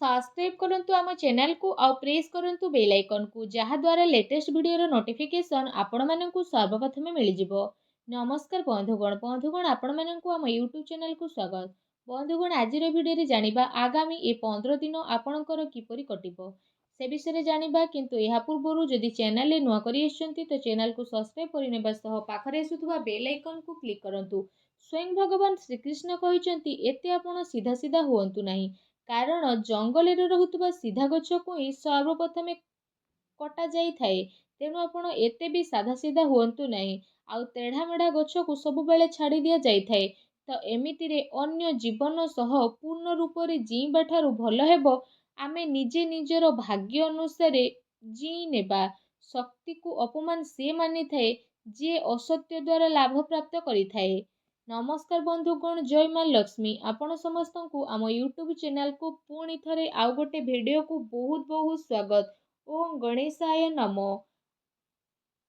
Subscribe करंतु आम channel को आउ प्रेस करंतु बेल आइकन को जहा द्वारा लेटेस्ट वीडियो नोटिफिकेशन आपण मानकु सर्वप्रथमे मिल जिवो। नमस्कार बंधुगण आपण मानकु आम यूट्यूब चैनल को स्वागत। बंधुगण आज वीडियो रे जानिबा आगामी ए 15 दिन आपणकर किपरि कटिबो से विषय जानिबा, किंतु यहा पूर्वरु जदि चैनल रे नुआ करि आछंती तो चैनल को सब्सक्राइब करिनेबा सह पाखरे आसुथुबा बेल आइकन को क्लिक करंतु। स्वयं भगवान श्रीकृष्ण कहिसंती एते आपण सीधा सीधा हुअंतु नाही, कारण जंगल रे रहुतुबा सीधा गछ को ही सर्वप्रथमे कटा जाई थाए। तेणु आपण एते भी साधा सीधा हुअंतु नाही, आउ तेढ़ा मेढ़ा गछ को सब बेले छाड़ी दिया जाई थाए। तो एमिति रे अन्य जीवन सह पूर्ण रूप रे जीवा ठारू भल हेबो आमे निजे निजर भाग्य अनुसार जी नेबा। शक्ति को अपमान से मानि थाए जे असत्य द्वारा लाभ प्राप्त करि थाए। नमस्कार बंधुगण, जय माँ लक्ष्मी। आपण समस्त को आम यूट्यूब चैनल को पुणी थरे आउ गोटे वीडियो को बहुत बहुत स्वागत। ओम गणेशाय नमो।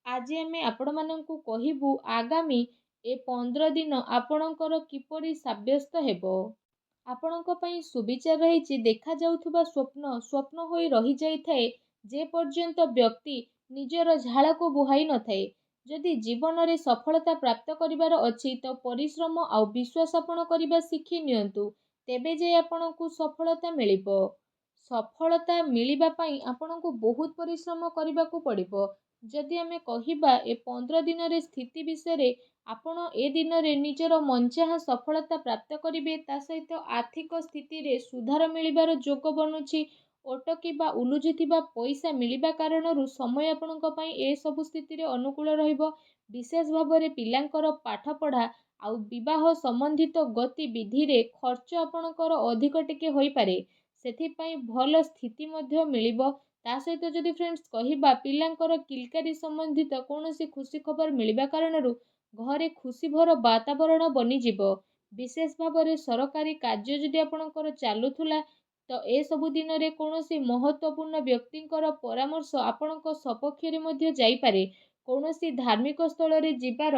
आज आमे आपण माननकु कहिबु आगामी ए 15 दिन आपणकर किपरि साब्यस्त हेबो। आपणक पई सुविचार रहिछि। देखा जाउथुबा स्वप्न स्वप्न होई रहि जाई थाए जे पर्यंत व्यक्ति निजर झाड़ को बुहाई न थाए। जदि जीवन रे सफलता प्राप्त करिवार अछि तो परिश्रम आउ विश्वास आपण करिबा शिखि नियंतु, तेबे जे आपणकु सफलता मिलिबो। सफलता मिलिबा पई आपणकु बहुत परिश्रम करिबाकु पड़िबो। जदि आमे कहिबा ए 15 दिन रे स्थिति विषय आपण ए दिन रे निजर मनचाहा सफलता प्राप्त करिवे, ता सहित आर्थिक स्थिति रे सुधार मिलिबार जोग बनुछि। अटकी बा उलुझिथिबा पैसा मिलिबा कारणरू समय आपणक पई ए सब स्थिति रे अनुकूल रहिबो। विशेष भाବରେ पिलांकर पाठ पढ़ा आउ विवाह संबंधित गतिविधि रे खर्च आपणकर अधिक टिके होई पारे, सेथिपई भल स्थिति मध्य मिलिबो। ता सहित जदि फ्रेंड्स कहिबा पिलांकर किलकारी संबंधित कौनसी खुशी खबर मिलिबा कारणरू घरे खुशी भर वातावरण बनी जिवो। विशेष भाବରେ सरकारी कार्य जदि आपणकर चालुथुला तो ए सबु दिन रे कौनसी महत्वपूर्ण व्यक्तिंकर परामर्श आपणक सपक्ष रे मध्य जाई पारे। कौनसी धार्मिक स्थल रे जिबार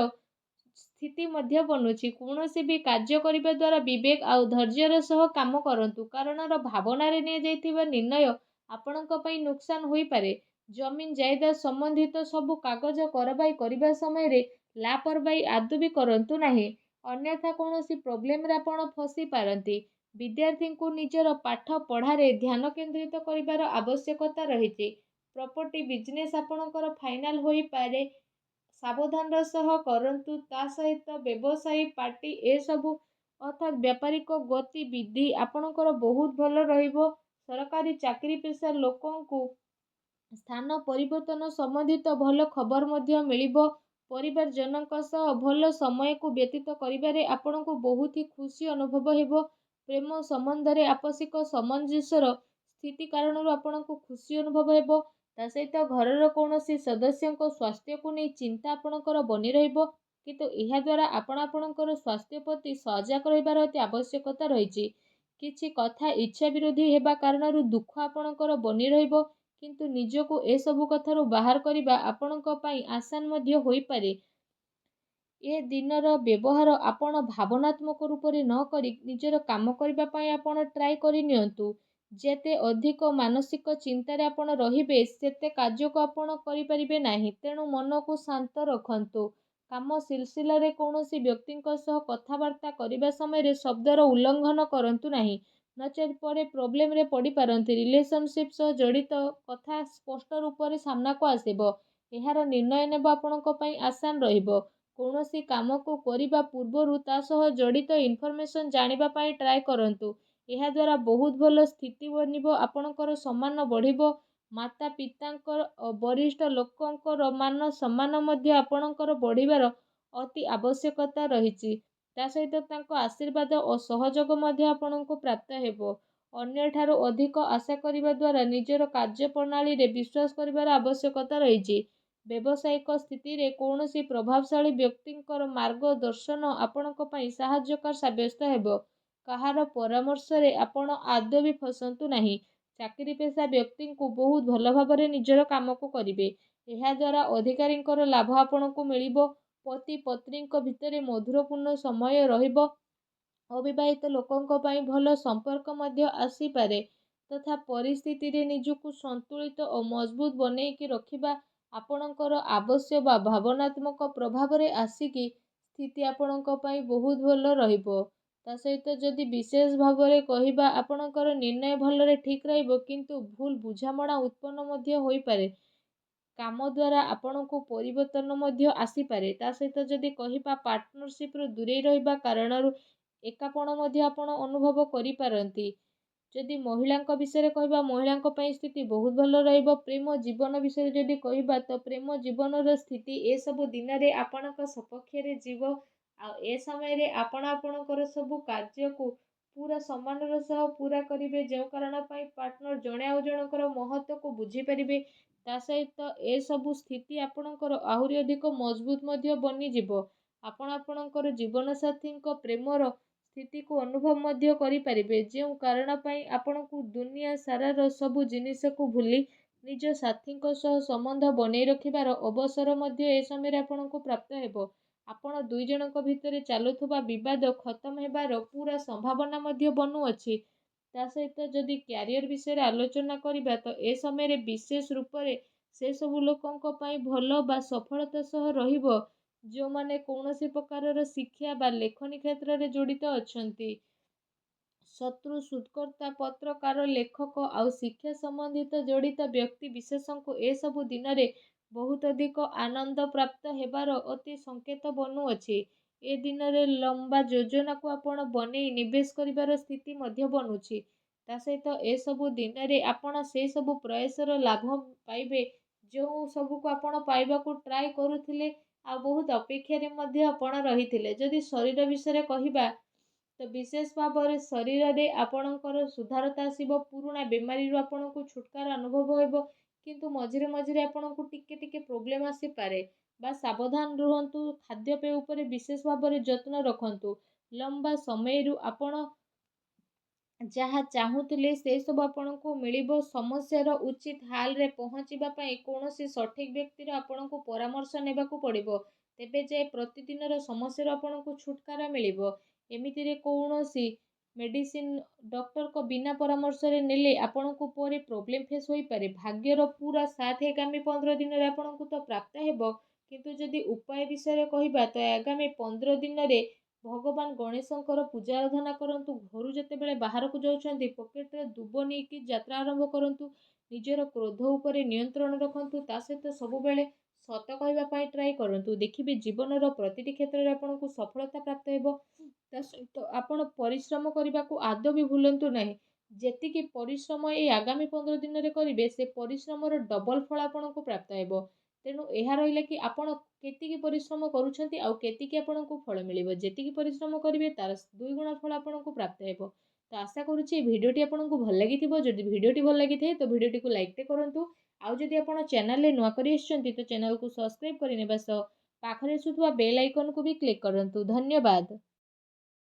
स्थिति मध्य बनुछि। कौनसी भी कार्य करिबा द्वारा विवेक आउ धैर्यर सह काम करंतु, कारण भावना रे ने जाइथिबा निर्णय आपणक पई नुकसान होई पारे। जमीन जायदाद संबंधित सबु कागज करबाई करिबा समय रे लापरवाही आदु भी करंतु नाही, अन्यथा कौनसी प्रॉब्लम रे आपण फसी पारंती। विद्यार्थी को निजर पाठ पढ़ारे ध्यान केंद्रित करिबार आवश्यकता रहिछि। प्रॉपर्टी बिजनेस आपणकर फाइनल होई पारे, सावधान सह करंतु। ता सहित व्यवसायी पार्टी ए सबु अर्थात व्यापारिक गतिविधि आपणकर बहुत भल रहिबो। सरकारी चाकरी पेशा लोकंकु स्थान परिवर्तन संबंधित भल खबर मध्य मिलिबो। परिवार जनक सह भल समय को व्यतीत करिबारे आपणको बहुत ही खुशी अनुभव हेबो। प्रेम संबंध रे आपसिक सामंजस्यर स्थिति कारणरू आपणको खुशी अनुभव हेबो। ता सहित घरर कौनसी सदस्यको स्वास्थ्य को नहीं चिंता आपणकर बनी रहिबो, किंतु एहा द्वारा आपणकर स्वास्थ्य प्रति सजग रहिबार अति आवश्यकता रहिछि। किछि कथा इच्छा विरोधी हेबा कारणरू दुख आपणकर बनी रहिबो, किंतु निजको ए सबु कथारू बाहर करिबा आपणक पई आसान मध्य होई पारे। ए दिनर व्यवहार आपण भावनात्मक रूप रे न करी निजर काम करिबा पई आपण ट्राई करि नियंतु। जेते अधिक मानसिक चिंतारे आपण रहिबे सेते कार्य को आपण करि परिबे नाही। तेणु मन को शांत रखंतु। काम सिलसिला रे कौनसी व्यक्तिंक सह कथावार्ता करिबा समय रे शब्दर उल्लंघन करंतु नाही, नचेत परे प्रॉब्लम रे पड़ी पारंती। रिलेशनशिप सह जड़ित कथा स्पष्ट रूप रे सामना को आसीबो। एहार निर्णय नेबा आपणक पई आसान रहिबो। कौनसी काम को करिबा पूर्वरु ता सह जड़ित इनफॉरमेशन जानिबा पई ट्राई करंतु। एहा द्वारा बहुत भल स्थिति बनिबो। आपणकर सम्मान बढ़िबो। माता पितांकर वरिष्ठ लोकंकर मान सम्मान मध्य आपणकर बढ़िबार अति आवश्यकता रहिछि। ता सहित तांको आशीर्वाद और सहयोग मध्य आपणको प्राप्त हेबो। अन्य ठारो अधिक आशा करिबा द्वारा निजर कार्य प्रणाली रे विश्वास करिबार आवश्यकता रहिछि। व्यावसायिक स्थिति रे कौनसी प्रभावशाली व्यक्तिंकर मार्गदर्शन आपणको पई सहायकर साब्यस्त हेबो। कहार परामर्श रे आपण आदौ भी फसंतु नाही। चाकरी पेशा व्यक्ति को बहुत भल भाବରେ निजर काम को करिवे। एहा द्वारा अधिकारींकर लाभ आपणको मिलिबो। पति पत्नींक भितरे मधुरपूर्ण समय रहिबो। अविवाहित लोकंक पई भल संपर्क मध्य आसी पारे। ତଥା ପରିସ୍ଥିତିରେ ନିଜକୁ ସନ୍ତୁଳିତ ଓ ମଜବୁତ ବନେଇକି ରଖିବା ଆପଣଙ୍କର ଆବଶ୍ୟକ ବା ଭାବନାତ୍ମକ ପ୍ରଭାବରେ ଆସିକି ସ୍ଥିତି ଆପଣଙ୍କ ପାଇଁ ବହୁତ ଭଲ ରହିବ। ତା ସହିତ ଯଦି ବିଶେଷ ଭାବରେ କହିବା ଆପଣଙ୍କର ନିର୍ଣ୍ଣୟ ଭଲରେ ଠିକ୍ ରହିବ, କିନ୍ତୁ ଭୁଲ ବୁଝାମଣା ଉତ୍ପନ୍ନ ମଧ୍ୟ ହୋଇପାରେ। କାମ ଦ୍ୱାରା ଆପଣଙ୍କୁ ପରିବର୍ତ୍ତନ ମଧ୍ୟ ଆସିପାରେ। ତା ସହିତ ଯଦି କହିବା ପାର୍ଟନରସିପ୍ରୁ ଦୂରେଇ ରହିବା କାରଣରୁ ଏକାପଣ ମଧ୍ୟ ଆପଣ ଅନୁଭବ କରିପାରନ୍ତି। ଯଦି ମହିଳାଙ୍କ ବିଷୟରେ କହିବା, ମହିଳାଙ୍କ ପାଇଁ ସ୍ଥିତି ବହୁତ ଭଲ ରହିବ। ପ୍ରେମ ଜୀବନ ବିଷୟରେ ଯଦି କହିବା, ତ ପ୍ରେମ ଜୀବନର ସ୍ଥିତି ଏସବୁ ଦିନରେ ଆପଣଙ୍କ ସପକ୍ଷରେ ଯିବ। ଆଉ ଏ ସମୟରେ ଆପଣ ଆପଣଙ୍କର ସବୁ କାର୍ଯ୍ୟକୁ ପୁରା ସମ୍ମାନର ସହ ପୁରା କରିବେ, ଯେଉଁ କାରଣ ପାଇଁ ପାର୍ଟନର ଜଣେ ଆଉ ଜଣଙ୍କର ମହତ୍ତ୍ୱକୁ ବୁଝିପାରିବେ। ତା ସହିତ ଏସବୁ ସ୍ଥିତି ଆପଣଙ୍କର ଆହୁରି ଅଧିକ ମଜବୁତ ମଧ୍ୟ ବନିଯିବ। ଆପଣ ଆପଣଙ୍କର ଜୀବନସାଥୀଙ୍କ ପ୍ରେମର ସ୍ଥିତିକୁ ଅନୁଭବ ମଧ୍ୟ କରିପାରିବେ, ଯେଉଁ କାରଣ ପାଇଁ ଆପଣଙ୍କୁ ଦୁନିଆ ସାରାର ସବୁ ଜିନିଷକୁ ଭୁଲି ନିଜ ସାଥୀଙ୍କ ସହ ସମ୍ବନ୍ଧ ବନେଇ ରଖିବାର ଅବସର ମଧ୍ୟ ଏ ସମୟରେ ଆପଣଙ୍କୁ ପ୍ରାପ୍ତ ହେବ। ଆପଣ ଦୁଇ ଜଣଙ୍କ ଭିତରେ ଚାଲୁଥିବା ବିବାଦ ଖତମ ହେବାର ପୁରା ସମ୍ଭାବନା ମଧ୍ୟ ବନୁଅଛି। ତା ସହିତ ଯଦି କ୍ୟାରିୟର ବିଷୟରେ ଆଲୋଚନା କରିବା, ତ ଏ ସମୟରେ ବିଶେଷ ରୂପରେ ସେ ସବୁ ଲୋକଙ୍କ ପାଇଁ ଭଲ ବା ସଫଳତା ସହ ରହିବ ଯେଉଁମାନେ କୌଣସି ପ୍ରକାରର ଶିକ୍ଷା ବା ଲେଖନୀ କ୍ଷେତ୍ରରେ ଜଡ଼ିତ ଅଛନ୍ତି। ଶତ୍ରୁ, ଶୋଧକର୍ତ୍ତା, ପତ୍ରକାର, ଲେଖକ ଆଉ ଶିକ୍ଷା ସମ୍ବନ୍ଧିତ ଜଡ଼ିତ ବ୍ୟକ୍ତି ବିଶେଷଙ୍କୁ ଏସବୁ ଦିନରେ ବହୁତ ଅଧିକ ଆନନ୍ଦ ପ୍ରାପ୍ତ ହେବାର ଅତି ସଂକେତ ବନୁଅଛି। ଏ ଦିନରେ ଲମ୍ବା ଯୋଜନାକୁ ଆପଣ ବନେଇ ନିବେଶ କରିବାର ସ୍ଥିତି ମଧ୍ୟ ବନୁଛି। ତା ସହିତ ଏସବୁ ଦିନରେ ଆପଣ ସେ ସବୁ ପ୍ରୟାସର ଲାଭ ପାଇବେ ଯେଉଁ ସବୁକୁ ଆପଣ ପାଇବାକୁ ଟ୍ରାଏ କରୁଥିଲେ ଆଉ ବହୁତ ଅପେକ୍ଷାରେ ମଧ୍ୟ ଆପଣ ରହିଥିଲେ। ଯଦି ଶରୀର ବିଷୟରେ କହିବା, ତ ବିଶେଷ ଭାବରେ ଶରୀରରେ ଆପଣଙ୍କର ସୁଧାରତା ଆସିବ। ପୁରୁଣା ବେମାରୀରୁ ଆପଣଙ୍କୁ ଛୁଟକାରା ଅନୁଭବ ହେବ, କିନ୍ତୁ ମଝିରେ ମଝିରେ ଆପଣଙ୍କୁ ଟିକେ ଟିକେ ପ୍ରୋବ୍ଲେମ୍ ଆସିପାରେ। ବା ସାବଧାନ ରୁହନ୍ତୁ। ଖାଦ୍ୟପେୟ ଉପରେ ବିଶେଷ ଭାବରେ ଯତ୍ନ ରଖନ୍ତୁ। ଲମ୍ବା ସମୟରୁ ଆପଣ ଯାହା ଚାହୁଁଥିଲେ ସେ ସବୁ ଆପଣଙ୍କୁ ମିଳିବ। ସମସ୍ୟାର ଉଚିତ ହାଲରେ ପହଞ୍ଚିବା ପାଇଁ କୌଣସି ସଠିକ୍ ବ୍ୟକ୍ତିର ଆପଣଙ୍କୁ ପରାମର୍ଶ ନେବାକୁ ପଡ଼ିବ। ତେବେ ଯାଇ ପ୍ରତିଦିନର ସମସ୍ୟାରୁ ଆପଣଙ୍କୁ ଛୁଟକାରା ମିଳିବ। ଏମିତିରେ କୌଣସି ମେଡ଼ିସିନ ଡକ୍ଟରଙ୍କ ବିନା ପରାମର୍ଶରେ ନେଲେ ଆପଣଙ୍କୁ ପରେ ପ୍ରୋବ୍ଲେମ୍ ଫେସ୍ ହୋଇପାରେ। ଭାଗ୍ୟର ପୁରା ସାଥ ଆଗାମୀ 15 ଦିନରେ ଆପଣଙ୍କୁ ତ ପ୍ରାପ୍ତ ହେବ, କିନ୍ତୁ ଯଦି ଉପାୟ ବିଷୟରେ କହିବା, ତ ଆଗାମୀ 15 ଦିନରେ ଭଗବାନ ଗଣେଶଙ୍କର ପୂଜା ଆରାଧନା କରନ୍ତୁ। ଘରୁ ଯେତେବେଳେ ବାହାରକୁ ଯାଉଛନ୍ତି ପକେଟରେ ଦୁବ ନେଇକି ଯାତ୍ରା ଆରମ୍ଭ କରନ୍ତୁ। ନିଜର କ୍ରୋଧ ଉପରେ ନିୟନ୍ତ୍ରଣ ରଖନ୍ତୁ। ତା ସହିତ ସବୁବେଳେ ସତ କହିବା ପାଇଁ ଟ୍ରାଏ କରନ୍ତୁ। ଦେଖିବେ ଜୀବନର ପ୍ରତିଟି କ୍ଷେତ୍ରରେ ଆପଣଙ୍କୁ ସଫଳତା ପ୍ରାପ୍ତ ହେବ। ତା ସହିତ ଆପଣ ପରିଶ୍ରମ କରିବାକୁ ଆଦୌ ବି ଭୁଲନ୍ତୁ ନାହିଁ। ଯେତିକି ପରିଶ୍ରମ ଏଇ ଆଗାମୀ 15 ଦିନରେ କରିବେ, ସେ ପରିଶ୍ରମର ଡବଲ ଫଳ ଆପଣଙ୍କୁ ପ୍ରାପ୍ତ ହେବ। ତେଣୁ ଏହା ରହିଲା କି ଆପଣ କେତିକି ପରିଶ୍ରମ କରୁଛନ୍ତି ଆଉ କେତିକି ଆପଣଙ୍କୁ ଫଳ ମିଳିବ। ଯେତିକି ପରିଶ୍ରମ କରିବେ ତାର 2 ଗୁଣ ଫଳ ଆପଣଙ୍କୁ ପ୍ରାପ୍ତ ହେବ। ତ ଆଶା କରୁଛି এই ଭିଡ଼ିଓଟି ଆପଣଙ୍କୁ ଭଲ ଲାଗିଥିବ। ଯଦି ଭିଡ଼ିଓଟି ଭଲ ଲାଗିଥାଏ ତ ଭିଡ଼ିଓଟିକୁ ଲାଇକ୍ଟେ କରନ୍ତୁ। ଆଉ ଯଦି ଆପଣ ଚ୍ୟାନେଲରେ ନୂଆ କରି ଆସିଛନ୍ତି ତ ଚ୍ୟାନେଲକୁ ସବସ୍କ୍ରାଇବ୍ କରିନେବା ସହ ପାଖରେ ଆସୁଥିବା ବେଲ୍ ଆଇକନକୁ ବି କ୍ଲିକ୍ କରନ୍ତୁ। ଧନ୍ୟବାଦ।